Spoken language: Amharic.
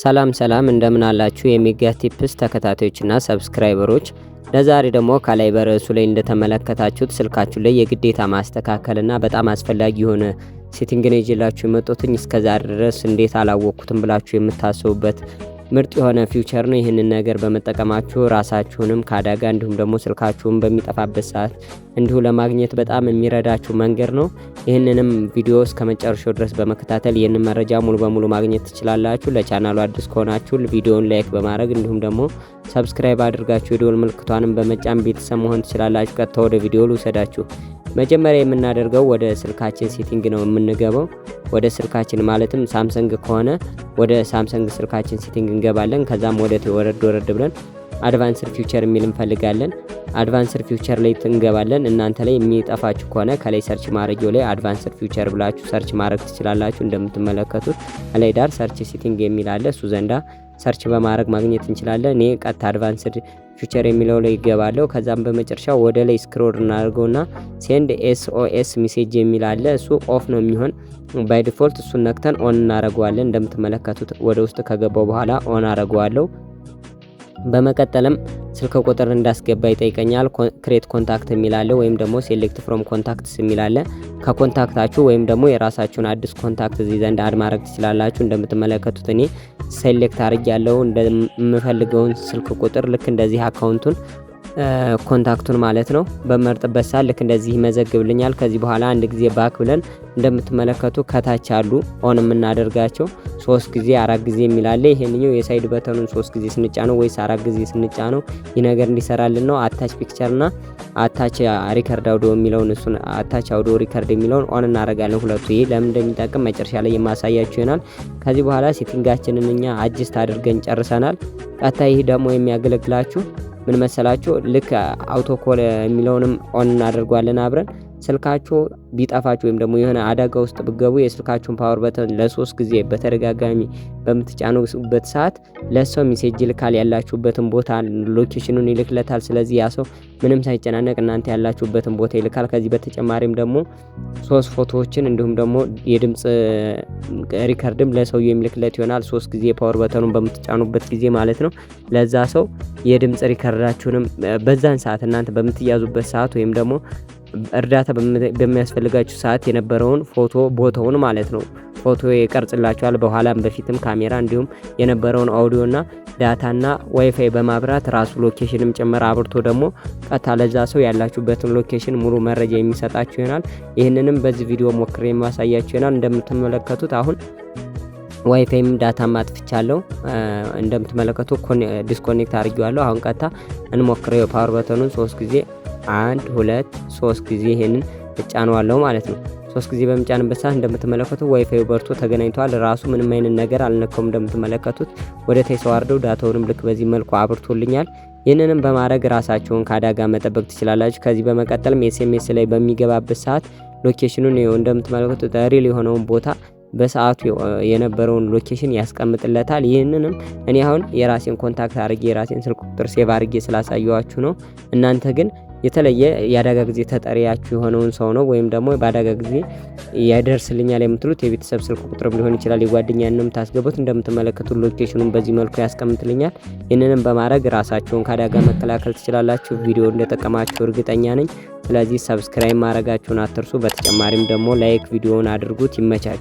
ሰላም እንደምን አላችሁ የሚጋ ቲፕስ ተከታታዮችና ሰብስክራይበሮች። ለዛሬ ደግሞ ከላይ በርዕሱ ላይ እንደተመለከታችሁት ስልካችሁ ላይ የግዴታ ማስተካከልና በጣም አስፈላጊ የሆነ ሴቲንግ ነው ይዤላችሁ የመጣሁት። እስከዛሬ ድረስ እንዴት አላወቅኩትም ብላችሁ የምታስቡበት ምርጥ የሆነ ፊውቸር ነው። ይህንን ነገር በመጠቀማችሁ ራሳችሁንም ከአደጋ እንዲሁም ደግሞ ስልካችሁን በሚጠፋበት ሰዓት እንዲሁ ለማግኘት በጣም የሚረዳችሁ መንገድ ነው። ይህንንም ቪዲዮ እስከ መጨረሻው ድረስ በመከታተል ይህንን መረጃ ሙሉ በሙሉ ማግኘት ትችላላችሁ። ለቻናሉ አዲስ ከሆናችሁ ቪዲዮውን ላይክ በማድረግ እንዲሁም ደግሞ ሰብስክራይብ አድርጋችሁ የደወል ምልክቷንም በመጫን ቤተሰብ መሆን ትችላላችሁ። ቀጥታ ወደ ቪዲዮ ልውሰዳችሁ። መጀመሪያ የምናደርገው ወደ ስልካችን ሴቲንግ ነው የምንገባው። ወደ ስልካችን ማለትም ሳምሰንግ ከሆነ ወደ ሳምሰንግ ስልካችን ሴቲንግ እንገባለን። ከዛም ወረድ ብለን አድቫንስድ ፊውቸር የሚል እንፈልጋለን። አድቫንስድ ፊውቸር ላይ እንገባለን። እናንተ ላይ የሚጠፋችሁ ከሆነ ከላይ ሰርች ማድረጊያው ላይ አድቫንስድ ፊውቸር ብላችሁ ሰርች ማድረግ ትችላላችሁ። እንደምትመለከቱት ላይ ዳር ሰርች ሴቲንግ የሚል አለ። እሱ ዘንዳ ሰርች በማድረግ ማግኘት እንችላለን። እኔ ቀጥታ አድቫንስድ ፊውቸር የሚለው ላይ ይገባለሁ። ከዛም በመጨረሻው ወደ ላይ ስክሮል እናደርገውና ሴንድ ኤስኦኤስ ሜሴጅ የሚል አለ። እሱ ኦፍ ነው የሚሆን ባይ ዲፎልት። እሱን ነክተን ኦን እናደርገዋለን። እንደምትመለከቱት ወደ ውስጥ ከገባው በኋላ ኦን አደርገዋለሁ። በመቀጠልም ስልክ ቁጥር እንዳስገባ ይጠይቀኛል። ክሬት ኮንታክት የሚል አለ ወይም ደግሞ ሴሌክት ፍሮም ኮንታክትስ የሚል አለ። ከኮንታክታችሁ ወይም ደግሞ የራሳችሁን አዲስ ኮንታክት እዚህ ዘንድ አድ ማድረግ ትችላላችሁ። እንደምትመለከቱት እኔ ሴሌክት አድርጌ ያለው እንደምፈልገውን ስልክ ቁጥር ልክ እንደዚህ አካውንቱን ኮንታክቱን ማለት ነው በመርጥበት ሰዓት ልክ እንደዚህ ይመዘግብልኛል። ከዚህ በኋላ አንድ ጊዜ ባክ ብለን እንደምትመለከቱ ከታች አሉ ኦን የምናደርጋቸው 3 ጊዜ 4 ጊዜ የሚላለ። ይሄንኛው የሳይድ በተኑን 3 ጊዜ ስንጫነው ወይስ 4 ጊዜ ስንጫነው ይህ ነገር እንዲሰራልን ነው። አታች ፒክቸርና አታች ሪከርድ አውዲዮ የሚለውን እሱን አታች አውዲዮ ሪከርድ የሚለውን ኦን እናደርጋለን ሁለቱ። ይሄ ለምን እንደሚጠቅም መጨረሻ ላይ የማሳያችሁ ይሆናል። ከዚህ በኋላ ሴቲንጋችንን እኛ አጅስት አድርገን ጨርሰናል። ቀጣይ ይህ ደግሞ የሚያገለግላችሁ ምን መሰላችሁ? ልክ አውቶ ኮል የሚለውንም ኦን እናደርጓለን አብረን። ስልካችሁ ቢጠፋችሁ ወይም ደግሞ የሆነ አደጋ ውስጥ ብገቡ የስልካችሁን ፓወር በተን ለ3 ጊዜ በተደጋጋሚ በምትጫኑበት ሰዓት ለሰው ሜሴጅ ይልካል። ያላችሁበትን ቦታ ሎኬሽኑን ይልክለታል። ስለዚህ ያ ሰው ምንም ሳይጨናነቅ እናንተ ያላችሁበትን ቦታ ይልካል። ከዚህ በተጨማሪም ደግሞ 3 ፎቶዎችን እንዲሁም ደግሞ የድምጽ ሪከርድም ለሰውየው የሚልክለት ይሆናል። 3 ጊዜ ፓወር በተኑን በምትጫኑበት ጊዜ ማለት ነው። ለዛ ሰው የድምጽ ሪከርዳችሁንም በዛን ሰዓት እናንተ በምትያዙበት ሰዓት ወይም ደግሞ እርዳታ በሚያስፈልጋችሁ ሰዓት የነበረውን ፎቶ ቦታውን ማለት ነው ፎቶ ይቀርጽላችኋል። በኋላም በፊትም ካሜራ እንዲሁም የነበረውን አውዲዮና ዳታና ዋይፋይ በማብራት ራሱ ሎኬሽንም ጭምር አብርቶ ደግሞ ቀጥታ ለዛ ሰው ያላችሁበትን ሎኬሽን ሙሉ መረጃ የሚሰጣችሁ ይሆናል። ይህንንም በዚህ ቪዲዮ ሞክሬ የማሳያችሁ ይሆናል። እንደምትመለከቱት አሁን ዋይፋይም ዳታም አጥፍቻለሁ። እንደምትመለከቱ ዲስኮኔክት አድርጌዋለሁ። አሁን ቀጥታ እንሞክረው። ፓወር በተኑን 3 ጊዜ 1 2 3 ጊዜ ይሄንን እጫነዋለሁ ማለት ነው። 3 ጊዜ በመጫንበት ሰዓት እንደምትመለከቱት ዋይፋዩ በርቶ ተገናኝቷል። ራሱ ምንም አይነት ነገር አልነካውም። እንደምትመለከቱት ወደ ታች ሰዋርደው ዳታውንም ልክ በዚህ መልኩ አብርቶልኛል። ይህንንም በማድረግ ራሳችሁን ከአደጋ መጠበቅ ትችላላችሁ። ከዚህ በመቀጠልም ኤስኤምኤስ ላይ በሚገባበት ሰዓት ሎኬሽኑን እንደምትመለከቱት ሪል የሆነውን ቦታ በሰዓቱ የነበረውን ሎኬሽን ያስቀምጥለታል። ይህንንም እኔ አሁን የራሴን ኮንታክት አድርጌ የራሴን ስልክ ቁጥር ሴቭ አድርጌ ስላሳየዋችሁ ነው። እናንተ ግን የተለየ የአደጋ ጊዜ ተጠሪያችሁ የሆነውን ሰው ነው ወይም ደግሞ በአደጋ ጊዜ ያደርስልኛል የምትሉት የቤተሰብ ስልክ ቁጥርም ሊሆን ይችላል የጓደኛንም ታስገቡት። እንደምትመለከቱት ሎኬሽኑን በዚህ መልኩ ያስቀምጥልኛል። ይህንንም በማድረግ ራሳችሁን ከአደጋ መከላከል ትችላላችሁ። ቪዲዮ እንደጠቀማችሁ እርግጠኛ ነኝ። ስለዚህ ሰብስክራይብ ማድረጋችሁን አትርሱ። በተጨማሪም ደግሞ ላይክ ቪዲዮውን አድርጉት። ይመቻችሁ።